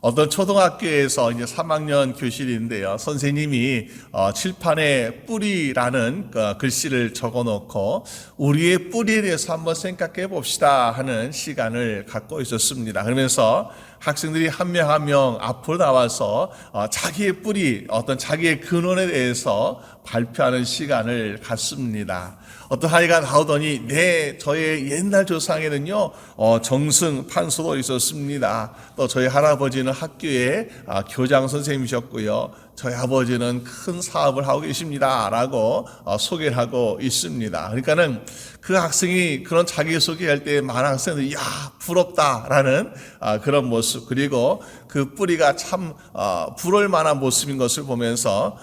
어떤 초등학교에서 이제 3학년 교실인데요. 선생님이 칠판에 뿌리라는 글씨를 적어 놓고 우리의 뿌리에 대해서 한번 생각해 봅시다 하는 시간을 갖고 있었습니다. 그러면서 학생들이 한 명 한 명 앞으로 나와서 자기의 뿌리, 어떤 자기의 근원에 대해서 발표하는 시간을 갖습니다. 어떤 아이가 나오더니 저의 옛날 조상에는요 정승 판서도 있었습니다. 또 저희 할아버지는 학교에 교장 선생님이셨고요, 저희 아버지는 큰 사업을 하고 계십니다 라고 소개를 하고 있습니다. 그러니까는 그 학생이 그런 자기소개할 때 많은 학생들이 야 부럽다 라는 그런 모습, 그리고 그 뿌리가 참 부러울 만한 모습인 것을 보면서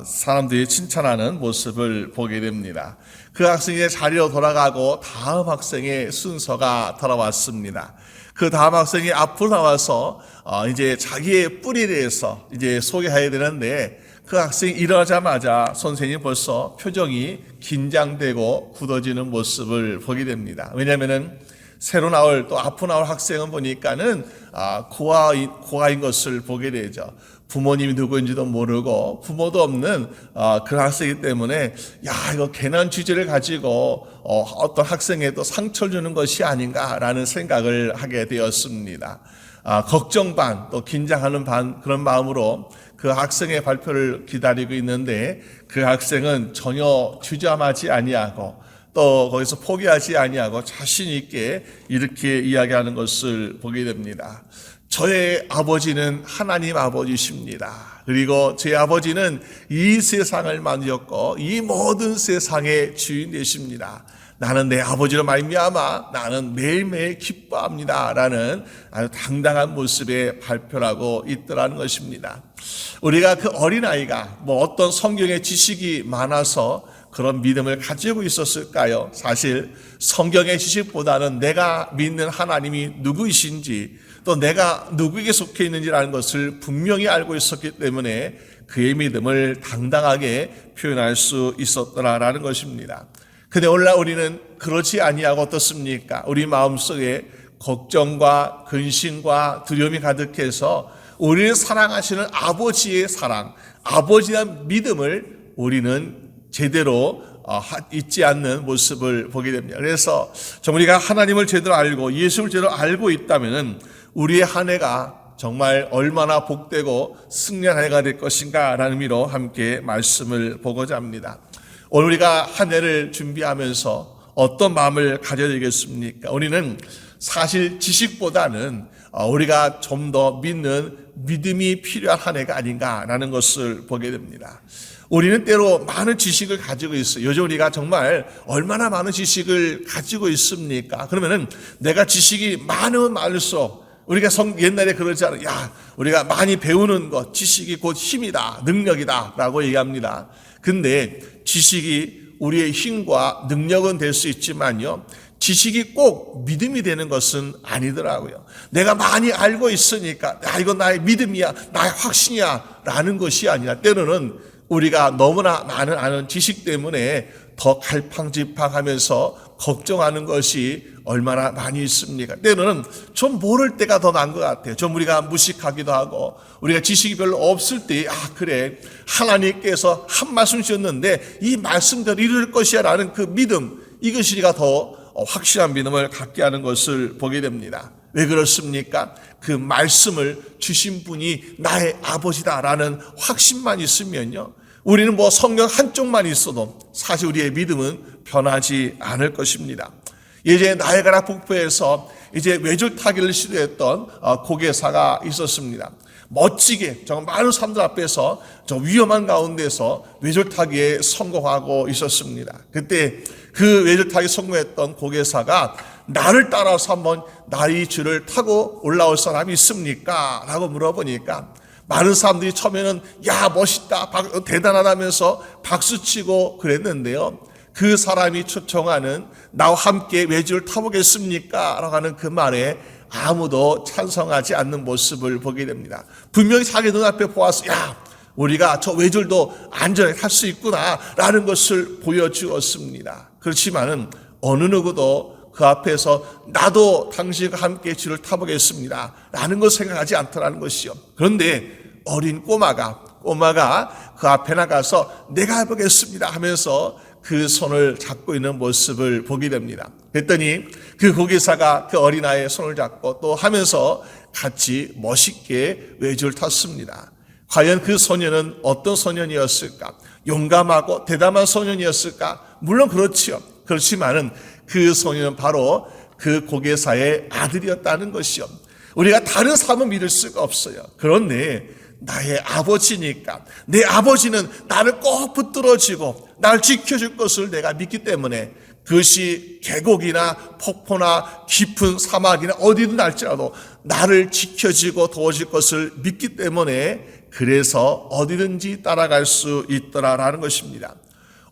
사람들이 칭찬하는 모습을 보게 됩니다. 그 학생이 자리로 돌아가고 다음 학생의 순서가 돌아왔습니다. 그 다음 학생이 앞으로 나와서 이제 자기의 뿌리에 대해서 이제 소개해야 되는데, 그 학생이 일어나자마자 선생님이 벌써 표정이 긴장되고 굳어지는 모습을 보게 됩니다. 왜냐하면은 새로 나올, 또 앞으로 나올 학생은 보니까는 고아인 것을 보게 되죠. 부모님이 누구인지도 모르고 부모도 없는 그런 학생이기 때문에 이거 괜한 주제를 가지고 어떤 학생에 또 상처를 주는 것이 아닌가라는 생각을 하게 되었습니다. 걱정 반, 또 긴장하는 반, 그런 마음으로 그 학생의 발표를 기다리고 있는데, 그 학생은 전혀 주저하지 아니하고 또 거기서 포기하지 아니하고 자신 있게 이렇게 이야기하는 것을 보게 됩니다. 저의 아버지는 하나님 아버지십니다. 그리고 제 아버지는 이 세상을 만드셨고 이 모든 세상의 주인 되십니다. 나는 내 아버지로 말미암아 나는 매일매일 기뻐합니다 라는 아주 당당한 모습의 발표를 하고 있더라는 것입니다. 우리가 그 어린아이가 어떤 성경의 지식이 많아서 그런 믿음을 가지고 있었을까요? 사실 성경의 지식보다는 내가 믿는 하나님이 누구이신지, 또 내가 누구에게 속해 있는지라는 것을 분명히 알고 있었기 때문에 그의 믿음을 당당하게 표현할 수 있었더라라는 것입니다. 근데 오늘날 우리는 그렇지 아니하고 어떻습니까? 우리 마음속에 걱정과 근심과 두려움이 가득해서 우리를 사랑하시는 아버지의 사랑, 아버지의 믿음을 우리는 제대로 잊지 않는 모습을 보게 됩니다. 그래서 우리가 하나님을 제대로 알고 예수를 제대로 알고 있다면 우리의 한 해가 정말 얼마나 복되고 승리한 한 해가 될 것인가 라는 의미로 함께 말씀을 보고자 합니다. 오늘 우리가 한 해를 준비하면서 어떤 마음을 가져야 되겠습니까? 우리는 사실 지식보다는 우리가 좀 더 믿는 믿음이 필요한 한 해가 아닌가라는 것을 보게 됩니다. 우리는 때로 많은 지식을 가지고 있어요. 요즘 우리가 정말 얼마나 많은 지식을 가지고 있습니까? 그러면은 내가 지식이 많으면 많을수록 우리가 옛날에 그러지 않아요. 우리가 많이 배우는 것, 지식이 곧 힘이다, 능력이다 라고 얘기합니다. 근데 지식이 우리의 힘과 능력은 될 수 있지만요, 지식이 꼭 믿음이 되는 것은 아니더라고요. 내가 많이 알고 있으니까 이건 나의 믿음이야, 나의 확신이야 라는 것이 아니라, 때로는 우리가 너무나 많은 아는 지식 때문에 더 갈팡질팡하면서 걱정하는 것이 얼마나 많이 있습니까? 때로는 좀 모를 때가 더 나은 것 같아요. 좀 우리가 무식하기도 하고, 우리가 지식이 별로 없을 때 그래 하나님께서 한 말씀 주셨는데 이 말씀대로 이룰 것이야 라는 그 믿음, 이것이 우리가 더 확실한 믿음을 갖게 하는 것을 보게 됩니다. 왜 그렇습니까? 그 말씀을 주신 분이 나의 아버지다라는 확신만 있으면요, 우리는 성경 한쪽만 있어도 사실 우리의 믿음은 변하지 않을 것입니다. 예전에 나이아가라 폭포에서 이제 외줄타기를 시도했던 고개사가 있었습니다. 멋지게 정말 많은 사람들 앞에서 저 위험한 가운데서 외줄타기에 성공하고 있었습니다. 그때 그 외줄타기 성공했던 고개사가 나를 따라서 한번 나의 줄을 타고 올라올 사람이 있습니까? 라고 물어보니까 많은 사람들이 처음에는 멋있다, 대단하다면서 박수치고 그랬는데요, 그 사람이 초청하는 나와 함께 외줄을 타보겠습니까? 라고 하는 그 말에 아무도 찬성하지 않는 모습을 보게 됩니다. 분명히 자기 눈앞에 보아서 우리가 저 외줄도 안전하게 탈 수 있구나 라는 것을 보여주었습니다. 그렇지만은 어느 누구도 그 앞에서 나도 당신과 함께 주를 타보겠습니다 라는 걸 생각하지 않더라는 것이요. 그런데 어린 꼬마가 그 앞에 나가서 내가 해보겠습니다 하면서 그 손을 잡고 있는 모습을 보게 됩니다. 그랬더니 그 고개사가 그 어린아이의 손을 잡고 또 하면서 같이 멋있게 외줄 탔습니다. 과연 그 소년은 어떤 소년이었을까? 용감하고 대담한 소년이었을까? 물론 그렇지요. 그렇지만은 그 소년은 바로 그 고개사의 아들이었다는 것이요. 우리가 다른 사람은 믿을 수가 없어요. 그런데 나의 아버지니까, 내 아버지는 나를 꼭 붙들어주고 나를 지켜줄 것을 내가 믿기 때문에, 그것이 계곡이나 폭포나 깊은 사막이나 어디든 할지라도 나를 지켜주고 도와줄 것을 믿기 때문에, 그래서 어디든지 따라갈 수 있더라라는 것입니다.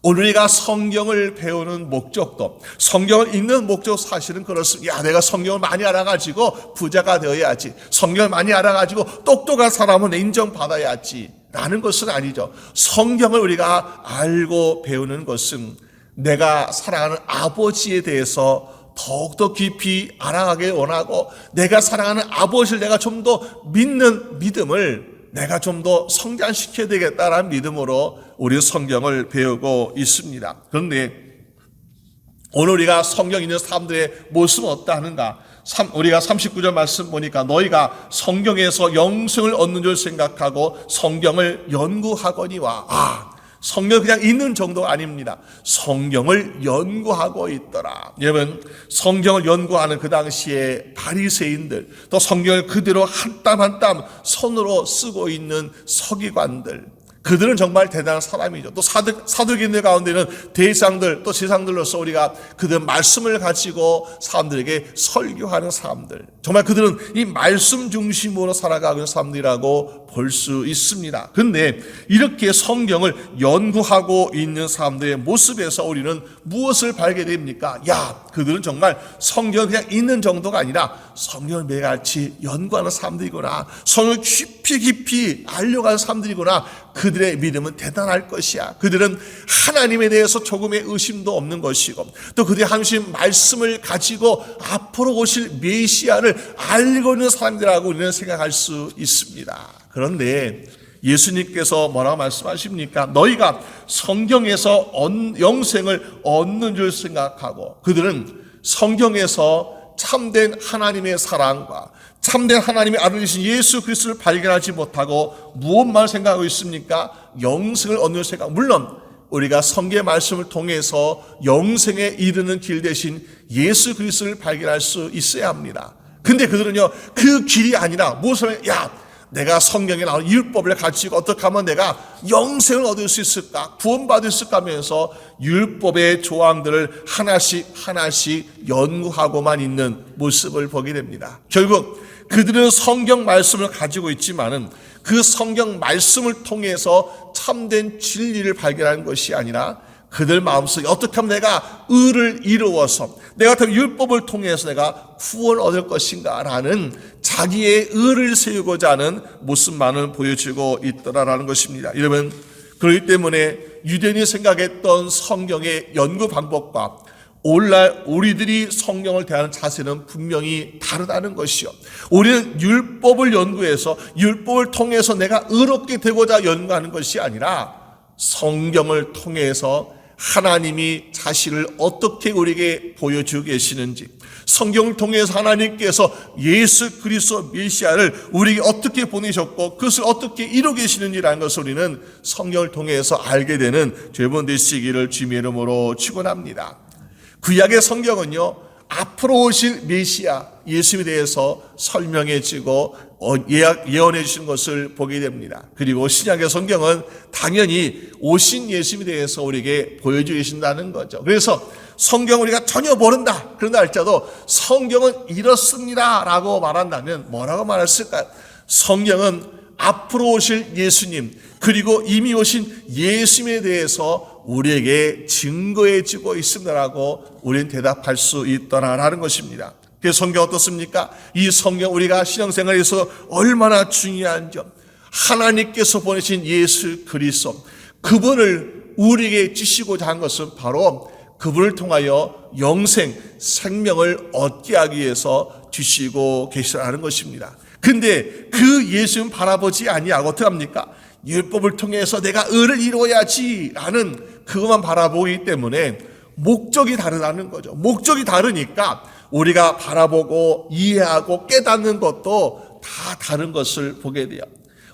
오늘 우리가 성경을 배우는 목적도, 성경을 읽는 목적 사실은 그렇습니다. 야, 내가 성경을 많이 알아가지고 부자가 되어야지, 성경을 많이 알아가지고 똑똑한 사람은 인정받아야지 라는 것은 아니죠. 성경을 우리가 알고 배우는 것은 내가 사랑하는 아버지에 대해서 더욱더 깊이 알아가길 원하고, 내가 사랑하는 아버지를 내가 좀 더 믿는 믿음을 내가 좀 더 성장시켜야 되겠다라는 믿음으로 우리 성경을 배우고 있습니다. 그런데 오늘 우리가 성경 읽는 사람들의 모습은 어떠한가? 우리가 39절 말씀 보니까 너희가 성경에서 영생을 얻는 줄 생각하고 성경을 연구하거니와. 성경을 그냥 읽는 정도가 아닙니다. 성경을 연구하고 있더라. 여러분, 성경을 연구하는 그 당시에 바리새인들, 또 성경을 그대로 한 땀 한 땀 손으로 쓰고 있는 서기관들, 그들은 정말 대단한 사람이죠. 또 사두개인들 가운데는 대상들, 또 제상들로서 우리가 그들 말씀을 가지고 사람들에게 설교하는 사람들, 정말 그들은 이 말씀 중심으로 살아가는 사람들이라고 볼 수 있습니다. 그런데 이렇게 성경을 연구하고 있는 사람들의 모습에서 우리는 무엇을 발견됩니까? 야, 그들은 정말 성경을 그냥 읽는 정도가 아니라 성경을 매일같이 연구하는 사람들이구나, 성경을 깊이 알려가는 사람들이구나. 그들의 믿음은 대단할 것이야. 그들은 하나님에 대해서 조금의 의심도 없는 것이고, 또 그들의 하나님 말씀을 가지고 앞으로 오실 메시아를 알고 있는 사람들이라고 우리는 생각할 수 있습니다. 그런데 예수님께서 뭐라고 말씀하십니까? 너희가 성경에서 영생을 얻는 줄 생각하고, 그들은 성경에서 참된 하나님의 사랑과 참된 하나님의 아들이신 예수 그리스도를 발견하지 못하고 무엇만 생각하고 있습니까? 영생을 얻는 생각. 물론 우리가 성경의 말씀을 통해서 영생에 이르는 길 대신 예수 그리스도를 발견할 수 있어야 합니다. 근데 그들은요, 그 길이 아니라 무엇을, 내가 성경에 나오는 율법을 가지고 어떻게 하면 내가 영생을 얻을 수 있을까, 구원받을 수 있을까 하면서 율법의 조항들을 하나씩 연구하고만 있는 모습을 보게 됩니다. 결국 그들은 성경 말씀을 가지고 있지만은 그 성경 말씀을 통해서 참된 진리를 발견하는 것이 아니라 그들 마음속에 어떻게 하면 내가 의를 이루어서 내가 어떻게 율법을 통해서 내가 구원을 얻을 것인가 라는 자기의 의를 세우고자 하는 모습만을 보여주고 있더라라는 것입니다. 여러분, 그렇기 때문에 유대인이 생각했던 성경의 연구 방법과 오늘날 우리들이 성경을 대하는 자세는 분명히 다르다는 것이요. 우리는 율법을 연구해서 율법을 통해서 내가 의롭게 되고자 연구하는 것이 아니라 성경을 통해서 하나님이 자신을 어떻게 우리에게 보여주고 계시는지, 성경을 통해서 하나님께서 예수 그리스도 메시아를 우리에게 어떻게 보내셨고 그것을 어떻게 이루고 계시는지라는 것을 우리는 성경을 통해서 알게 되는 여러분 되시기를 주님의 이름으로 축원합니다. 구약의 성경은요, 앞으로 오실 메시아 예수에 대해서 설명해주고 예언해 주신 것을 보게 됩니다. 그리고 신약의 성경은 당연히 오신 예수에 대해서 우리에게 보여주고 계신다는 거죠. 그래서 성경을 우리가 전혀 모른다 그런다 할지라도 성경은 이렇습니다 라고 말한다면 뭐라고 말했을까요? 성경은 앞으로 오실 예수님, 그리고 이미 오신 예수님에 대해서 우리에게 증거해 주고 있습니다라고 우리는 대답할 수 있더라라는 것입니다. 그래서 성경 어떻습니까? 이 성경 우리가 신앙생활에서 얼마나 중요한 점, 하나님께서 보내신 예수 그리스도, 그분을 우리에게 주시고자 한 것은 바로 그분을 통하여 영생, 생명을 얻게 하기 위해서 주시고 계시라는 것입니다. 근데 그 예수님 바라보지 아니하고 어떻게 합니까? 율법을 통해서 내가 의를 이루어야지 라는 그것만 바라보기 때문에 목적이 다르다는 거죠. 목적이 다르니까 우리가 바라보고 이해하고 깨닫는 것도 다 다른 것을 보게 돼요.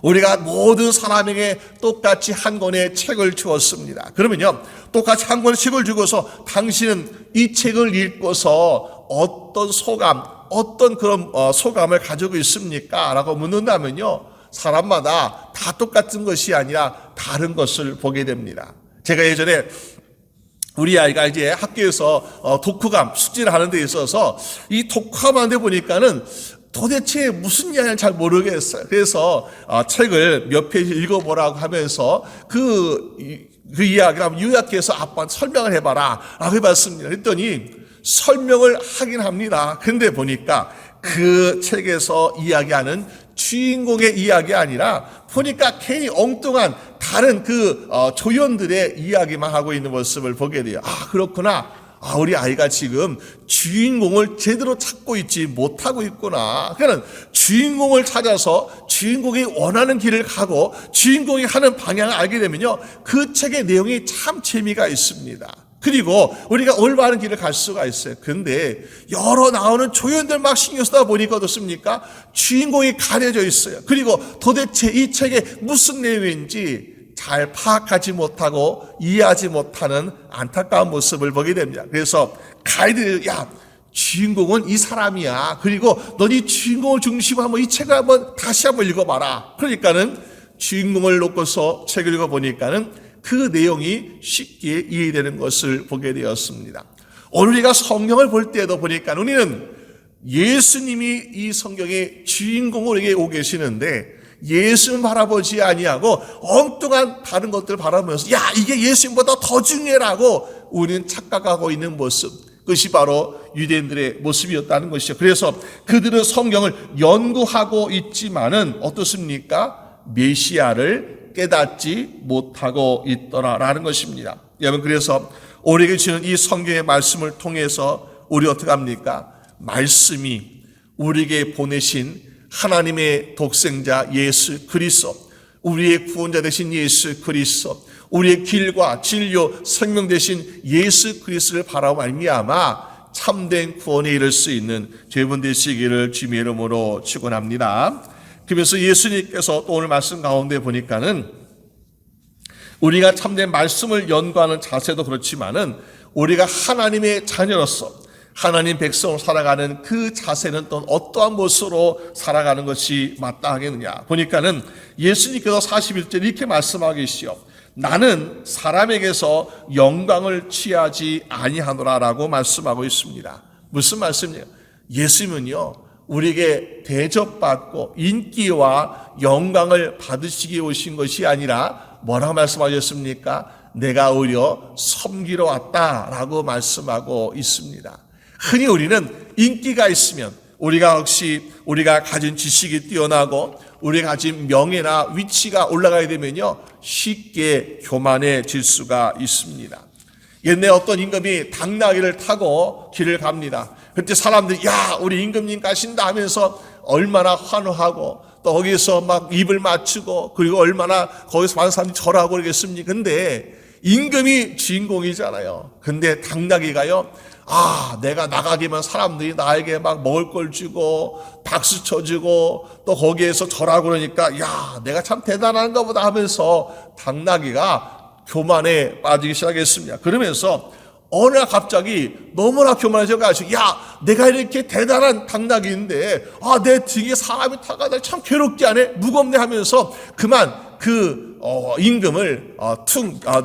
우리가 모든 사람에게 똑같이 한 권의 책을 주었습니다. 그러면요, 똑같이 한 권의 책을 주고서 당신은 이 책을 읽고서 어떤 소감, 어떤 그런 소감을 가지고 있습니까? 라고 묻는다면요, 사람마다 다 똑같은 것이 아니라 다른 것을 보게 됩니다. 제가 예전에 우리 아이가 이제 학교에서 독후감 숙제를 하는 데 있어서 이 독후감 하는데 보니까는 도대체 무슨 이야기를 잘 모르겠어요. 그래서 책을 몇 페이지 읽어보라고 하면서 그 이야기를 한번 요약해서 아빠한테 설명을 해봐라 라고 해봤습니다. 그랬더니 설명을 하긴 합니다. 근데 보니까 그 책에서 이야기하는 주인공의 이야기 아니라 보니까 괜히 엉뚱한 다른 그 조연들의 이야기만 하고 있는 모습을 보게 돼요. 아, 그렇구나. 우리 아이가 지금 주인공을 제대로 찾고 있지 못하고 있구나. 그러니까 주인공을 찾아서 주인공이 원하는 길을 가고 주인공이 하는 방향을 알게 되면요, 그 책의 내용이 참 재미가 있습니다. 그리고 우리가 올바른 길을 갈 수가 있어요. 근데 여러 나오는 조연들 막 신경 쓰다 보니까 어떻습니까? 주인공이 가려져 있어요. 그리고 도대체 이 책에 무슨 내용인지 잘 파악하지 못하고 이해하지 못하는 안타까운 모습을 보게 됩니다. 그래서 가이드, 야, 주인공은 이 사람이야. 그리고 넌 이 주인공을 중심으로 한번 이 책을 다시 한번 읽어봐라. 그러니까는 주인공을 놓고서 책을 읽어보니까는 그 내용이 쉽게 이해되는 것을 보게 되었습니다. 오늘 우리가 성경을 볼 때도 보니까 우리는 예수님이 이 성경의 주인공으로 우리에게 오고 계시는데 예수님 바라보지 아니하고 엉뚱한 다른 것들을 바라보면서 야, 이게 예수님보다 더 중요하라고 우리는 착각하고 있는 모습, 그것이 바로 유대인들의 모습이었다는 것이죠. 그래서 그들은 성경을 연구하고 있지만은 어떻습니까? 메시아를 깨닫지 못하고 있더라라는 것입니다. 여러분, 그래서 우리에게 주는 이 성경의 말씀을 통해서 우리 어떻게 합니까? 말씀이 우리에게 보내신 하나님의 독생자 예수 그리스도, 우리의 구원자 되신 예수 그리스도, 우리의 길과 진료 생명 되신 예수 그리스도를 바라고 말미암아 참된 구원에 이를 수 있는 죄분 되시기를 주님의 이름으로 축원합니다. 그러면서 예수님께서 또 오늘 말씀 가운데 보니까는 우리가 참된 말씀을 연구하는 자세도 그렇지만은 우리가 하나님의 자녀로서 하나님 백성으로 살아가는 그 자세는 또 어떠한 모습으로 살아가는 것이 마땅하겠느냐. 보니까는 예수님께서 41절 이렇게 말씀하고 계시오. 나는 사람에게서 영광을 취하지 아니하노라라고 말씀하고 있습니다. 무슨 말씀이에요? 예수님은요, 우리에게 대접받고 인기와 영광을 받으시기 오신 것이 아니라 뭐라고 말씀하셨습니까? 내가 오히려 섬기러 왔다라고 말씀하고 있습니다. 흔히 우리는 인기가 있으면 우리가 가진 지식이 뛰어나고 우리가 가진 명예나 위치가 올라가게 되면요, 쉽게 교만해질 수가 있습니다. 옛날에 어떤 임금이 당나귀를 타고 길을 갑니다. 그때 사람들이 야, 우리 임금님 가신다 하면서 얼마나 환호하고 또 거기서 막 입을 맞추고 그리고 얼마나 거기서 많은 사람들이 절하고 그러겠습니까? 근데 임금이 주인공이잖아요. 근데 당나귀가요, 내가 나가기만 사람들이 나에게 막 먹을 걸 주고 박수 쳐주고 또 거기에서 절하고 그러니까 야, 내가 참 대단한가 보다 하면서 당나귀가 교만에 빠지기 시작했습니다. 그러면서 어느 날 갑자기 너무나 교만해져가지고 야, 내가 이렇게 대단한 당나귀인데 내 뒤에 사람이 타가다 참 괴롭게 하네, 무겁네 하면서 그만 그 임금을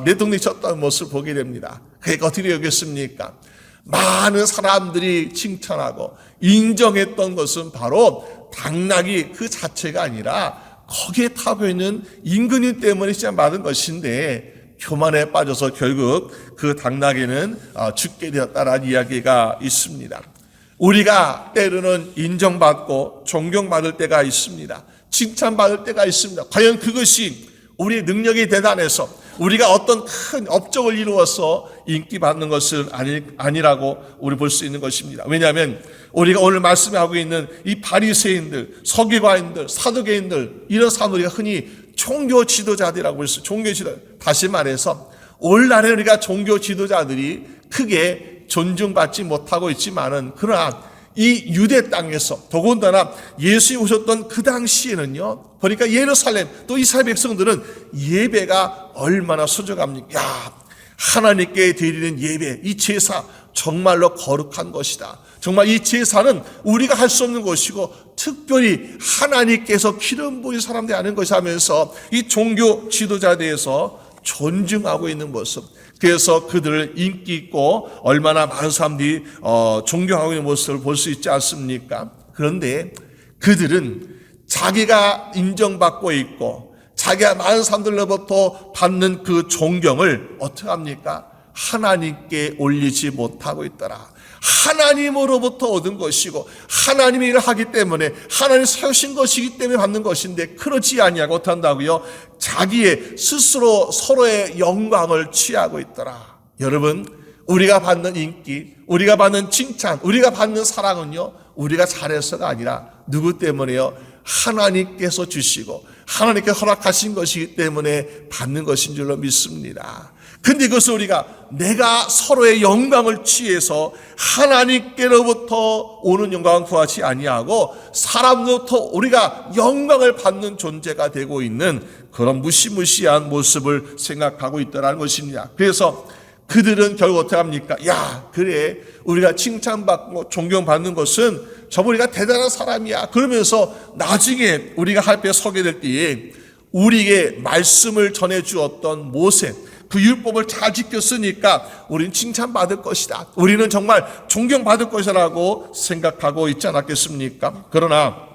내동댕쳤다는 모습을 보게 됩니다. 그러니까 어떻게 여겼습니까? 많은 사람들이 칭찬하고 인정했던 것은 바로 당나귀 그 자체가 아니라 거기에 타고 있는 임금님 때문에 시작받은 것인데 교만에 빠져서 결국 그 당나귀는 죽게 되었다라는 이야기가 있습니다. 우리가 때로는 인정받고 존경받을 때가 있습니다. 칭찬받을 때가 있습니다. 과연 그것이 우리의 능력이 대단해서 우리가 어떤 큰 업적을 이루어서 인기받는 것은 아니라고 우리 볼 수 있는 것입니다. 왜냐하면 우리가 오늘 말씀하고 있는 이 바리새인들, 서기관인들, 사두개인들, 이런 사람 우리가 흔히 종교 지도자들이라고 볼 수 있어요. 종교 지도자. 다시 말해서 오늘날에 우리가 종교 지도자들이 크게 존중받지 못하고 있지만은, 그러나 이 유대 땅에서 더군다나 예수님이 오셨던 그 당시에는요, 보니까 예루살렘 또 이스라엘 백성들은 예배가 얼마나 소중합니까? 야, 하나님께 드리는 예배, 이 제사 정말로 거룩한 것이다. 정말 이 제사는 우리가 할 수 없는 것이고 특별히 하나님께서 기름 부으신 사람들이 하는 것이 하면서 이 종교 지도자에 대해서 존중하고 있는 모습, 그래서 그들을 인기 있고 얼마나 많은 사람들이 존경하고 있는 모습을 볼 수 있지 않습니까? 그런데 그들은 자기가 인정받고 있고 자기가 많은 사람들로부터 받는 그 존경을 어떻게 합니까? 하나님께 올리지 못하고 있더라. 하나님으로부터 얻은 것이고 하나님의 일을 하기 때문에 하나님 세우신 것이기 때문에 받는 것인데, 그렇지 아니하고 어떻게 한다고요? 자기의 스스로 서로의 영광을 취하고 있더라. 여러분, 우리가 받는 인기, 우리가 받는 칭찬, 우리가 받는 사랑은요, 우리가 잘해서가 아니라 누구 때문에요? 하나님께서 주시고 하나님께 허락하신 것이기 때문에 받는 것인 줄로 믿습니다. 근데 그것을 우리가 내가 서로의 영광을 취해서 하나님께로부터 오는 영광을 구하지 아니하고 사람으로부터 우리가 영광을 받는 존재가 되고 있는 그런 무시무시한 모습을 생각하고 있다는 것입니다. 그래서 그들은 결국 어떻게 합니까? 야, 그래, 우리가 칭찬받고 존경받는 것은 우리가 대단한 사람이야. 그러면서 나중에 우리가 할배에 서게 될 때에 우리에게 말씀을 전해주었던 모세, 그 율법을 잘 지켰으니까 우리는 칭찬받을 것이다. 우리는 정말 존경받을 것이라고 생각하고 있지 않았겠습니까? 그러나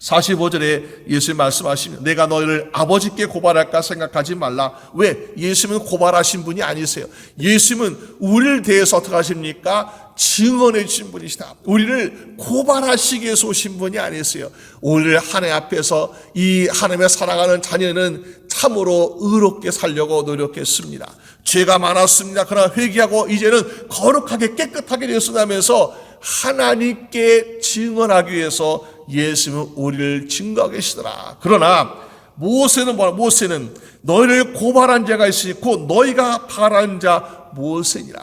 45절에 예수님 말씀하시면 내가 너희를 아버지께 고발할까 생각하지 말라. 왜? 예수님은 고발하신 분이 아니세요. 예수님은 우리를 대해서 어떻게 하십니까? 증언해 주신 분이시다. 우리를 고발하시기 위해서 오신 분이 아니세요. 우리를 하나님 앞에서 이 하나님의 사랑하는 자녀는 참으로 의롭게 살려고 노력했습니다. 죄가 많았습니다. 그러나 회개하고 이제는 거룩하게 깨끗하게 되었으면서 하나님께 증언하기 위해서 예수님은 우리를 증거하고 계시더라. 그러나 모세는 뭐라? 모세는 너희를 고발한 자가 있으니 곧 너희가 바란 자 모세니라.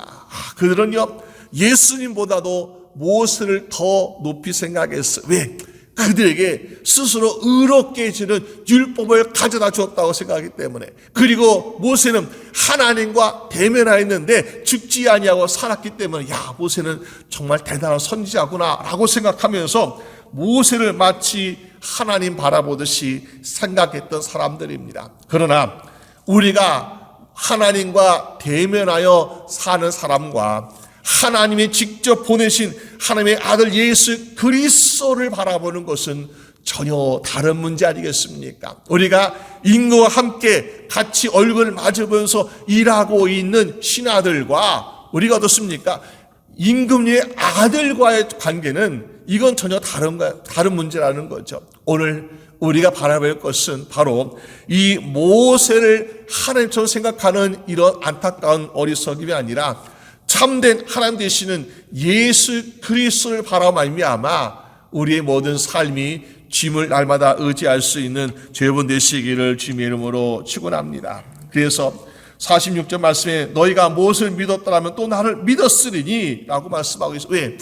그들은요, 예수님보다도 모세를 더 높이 생각했어요. 왜? 그들에게 스스로 의롭게 해주는 율법을 가져다 주었다고 생각하기 때문에. 그리고 모세는 하나님과 대면하였는데 죽지 아니하고 살았기 때문에 야, 모세는 정말 대단한 선지자구나 라고 생각하면서 모세를 마치 하나님 바라보듯이 생각했던 사람들입니다. 그러나 우리가 하나님과 대면하여 사는 사람과 하나님이 직접 보내신 하나님의 아들 예수 그리스도를 바라보는 것은 전혀 다른 문제 아니겠습니까? 우리가 인구와 함께 같이 얼굴을 마주보면서 일하고 있는 신하들과 우리가 어떻습니까? 임금님의 아들과의 관계는 이건 전혀 다른 문제라는 거죠. 오늘 우리가 바라볼 것은 바로 이 모세를 하나님처럼 생각하는 이런 안타까운 어리석임이 아니라 참된 하나님 되시는 예수 그리스도를 바라보며 우리의 모든 삶이 주님을 날마다 의지할 수 있는 여러분 되시기를 주님의 이름으로 축원합니다. 그래서 46절 말씀에 너희가 모세를 믿었더라면 또 나를 믿었으리니 라고 말씀하고 있어요. 왜?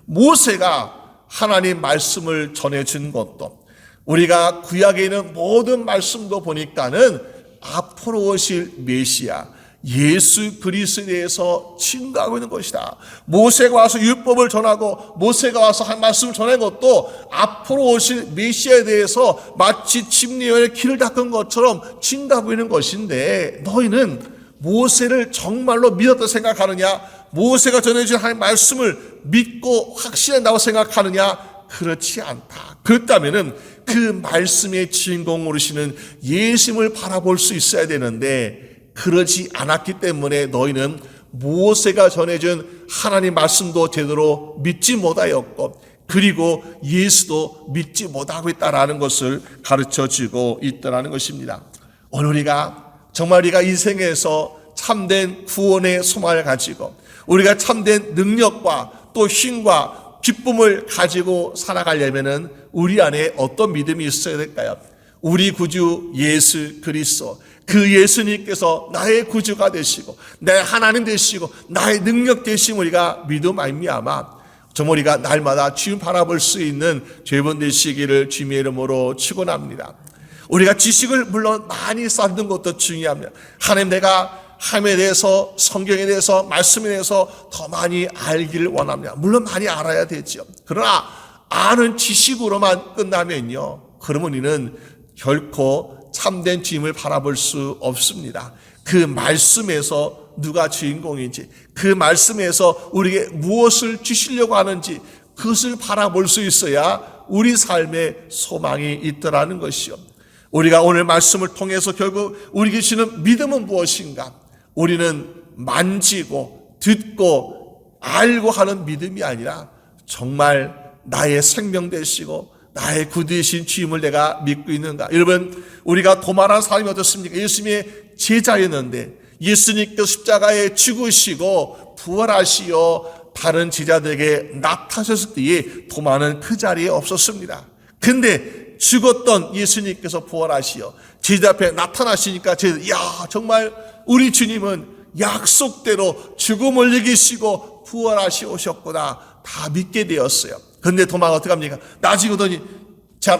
모세가 하나님 말씀을 전해준 것도 우리가 구약에 있는 모든 말씀도 보니까는 앞으로 오실 메시아 예수 그리스도에 대해서 증거하고 있는 것이다. 모세가 와서 율법을 전하고 모세가 와서 한 말씀을 전한 것도 앞으로 오실 메시아에 대해서 마치 침례의 길을 닦은 것처럼 증거하고 있는 것인데 너희는 모세를 정말로 믿었다 생각하느냐? 모세가 전해준 하나님의 말씀을 믿고 확신한다고 생각하느냐? 그렇지 않다. 그렇다면은 그 말씀의 주인공으로시는 예수님을 바라볼 수 있어야 되는데 그러지 않았기 때문에 너희는 모세가 전해준 하나님 말씀도 제대로 믿지 못하였고 그리고 예수도 믿지 못하고 있다라는 것을 가르쳐주고 있다는 것입니다. 오늘 우리가 정말 우리가 인생에서 참된 구원의 소망을 가지고 우리가 참된 능력과 또 힘과 기쁨을 가지고 살아가려면은 우리 안에 어떤 믿음이 있어야 될까요? 우리 구주 예수 그리스도, 그 예수님께서 나의 구주가 되시고 내 하나님 되시고 나의 능력 되심 우리가 믿음 말미암아 정말 우리가 날마다 주님 바라볼 수 있는 죄번 되시기를 주님의 이름으로 축원합니다. 우리가 지식을 물론 많이 쌓는 것도 중요합니다. 하나님 내가 하나님에 대해서, 성경에 대해서, 말씀에 대해서 더 많이 알기를 원합니다. 물론 많이 알아야 되죠. 그러나 아는 지식으로만 끝나면요, 그러면 우리는 결코 참된 주님을 바라볼 수 없습니다. 그 말씀에서 누가 주인공인지, 그 말씀에서 우리에게 무엇을 주시려고 하는지 그것을 바라볼 수 있어야 우리 삶에 소망이 있더라는 것이요. 우리가 오늘 말씀을 통해서 결국 우리에게 주시는 믿음은 무엇인가? 우리는 만지고 듣고 알고 하는 믿음이 아니라 정말 나의 생명 되시고 나의 구주이신 주님을 내가 믿고 있는가? 여러분, 우리가 도마라는 사람이 어떻습니까? 예수님의 제자였는데 예수님께서 십자가에 죽으시고 부활하시어 다른 제자들에게 나타나셨을 때에 도마는 그 자리에 없었습니다. 근데 죽었던 예수님께서 부활하시어 제자 앞에 나타나시니까 제자, 야, 정말 우리 주님은 약속대로 죽음을 이기시고 부활하시 오셨구나. 다 믿게 되었어요. 근데 도마가 어떻게 합니까? 나중에 오더니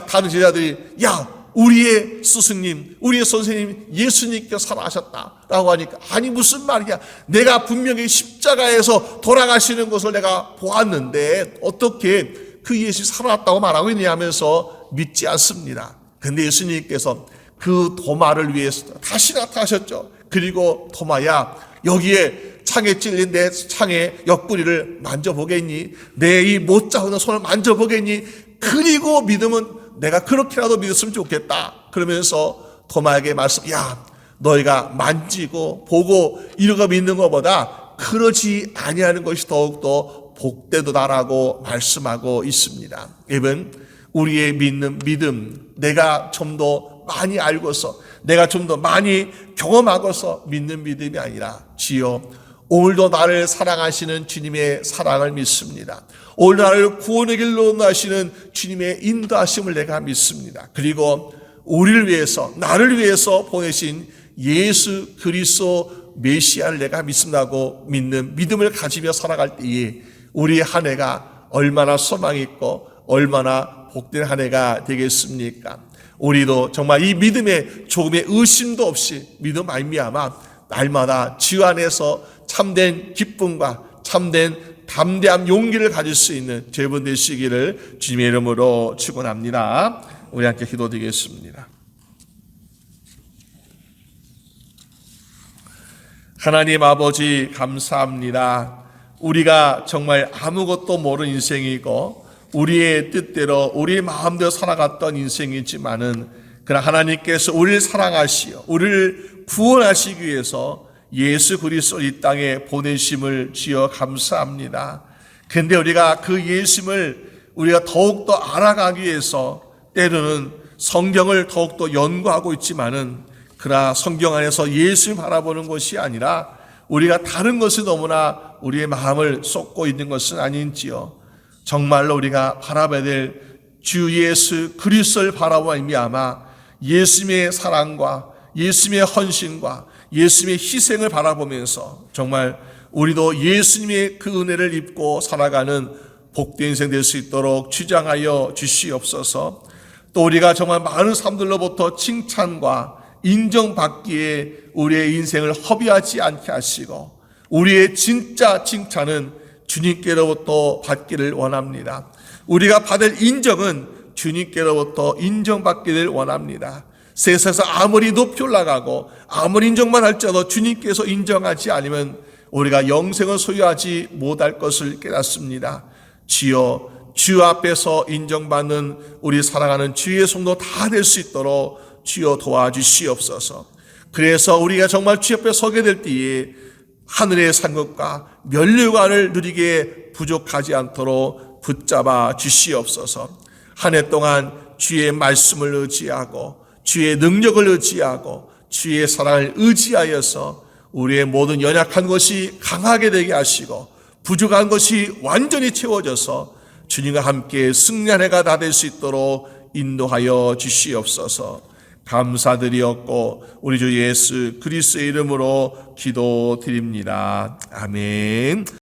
다른 제자들이, 야, 우리의 스승님, 우리의 선생님 예수님께서 살아나셨다라고 하니까, 아니 무슨 말이야? 내가 분명히 십자가에서 돌아가시는 것을 내가 보았는데 어떻게 그 예수 살아났다고 말하고 있냐 하면서 믿지 않습니다. 근데 예수님께서 그 도마를 위해서 다시 나타나셨죠. 그리고 도마야, 여기에 창에 찔린 내 창의 옆구리를 만져보겠니? 내 이 못 자오는 손을 만져보겠니? 그리고 믿음은 내가 그렇게라도 믿었으면 좋겠다. 그러면서 도마에게 말씀, 야, 너희가 만지고 보고 이러고 믿는 것보다 그러지 아니하는 것이 더욱더 복되도다라고 말씀하고 있습니다. 여러분, 우리의 믿는 믿음, 내가 좀 더 많이 알고서, 내가 좀 더 많이 경험하고서 믿는 믿음이 아니라, 주여 오늘도 나를 사랑하시는 주님의 사랑을 믿습니다. 오늘 나를 구원의 길로 인도하시는 주님의 인도하심을 내가 믿습니다. 그리고 우리를 위해서, 나를 위해서 보내신 예수 그리스도 메시아를 내가 믿습니다고 믿는 믿음을 가지며 살아갈 때에 우리의 한 해가 얼마나 소망이 있고 얼마나 복된 한 해가 되겠습니까? 우리도 정말 이 믿음에 조금의 의심도 없이 믿음 말미암아 날마다 주 안에서 참된 기쁨과 참된 담대함, 용기를 가질 수 있는 여러분 되시기를 주님의 이름으로 축원합니다. 우리 함께 기도드리겠습니다. 하나님 아버지 감사합니다. 우리가 정말 아무것도 모르는 인생이고 우리의 뜻대로 우리의 마음대로 살아갔던 인생이지만은 그러나 하나님께서 우리를 사랑하시어 우리를 구원하시기 위해서 예수 그리스도 이 땅에 보내심을 주여 감사합니다. 그런데 우리가 그 예수님을 우리가 더욱더 알아가기 위해서 때로는 성경을 더욱더 연구하고 있지만은 그러나 성경 안에서 예수를 바라보는 것이 아니라 우리가 다른 것이 너무나 우리의 마음을 쏟고 있는 것은 아닌지요. 정말로 우리가 바라봐야 될 주 예수 그리스도를 바라보아 아마 예수님의 사랑과 예수님의 헌신과 예수님의 희생을 바라보면서 정말 우리도 예수님의 그 은혜를 입고 살아가는 복된 인생 될 수 있도록 주장하여 주시옵소서. 또 우리가 정말 많은 사람들로부터 칭찬과 인정받기에 우리의 인생을 허비하지 않게 하시고 우리의 진짜 칭찬은 주님께로부터 받기를 원합니다. 우리가 받을 인정은 주님께로부터 인정받기를 원합니다. 세상에서 아무리 높이 올라가고 아무리 인정만 할지라도 주님께서 인정하지 않으면 우리가 영생을 소유하지 못할 것을 깨닫습니다. 주여, 주 앞에서 인정받는 우리 사랑하는 주의 성도 다 될 수 있도록 주여 도와주시옵소서. 그래서 우리가 정말 주 앞에 서게 될 때에 하늘의 상급과 면류관을 누리기에 부족하지 않도록 붙잡아 주시옵소서. 한 해 동안 주의 말씀을 의지하고 주의 능력을 의지하고 주의 사랑을 의지하여서 우리의 모든 연약한 것이 강하게 되게 하시고 부족한 것이 완전히 채워져서 주님과 함께 승리한 해가 다 될 수 있도록 인도하여 주시옵소서. 감사드리었고 우리 주 예수 그리스도의 이름으로 기도드립니다. 아멘.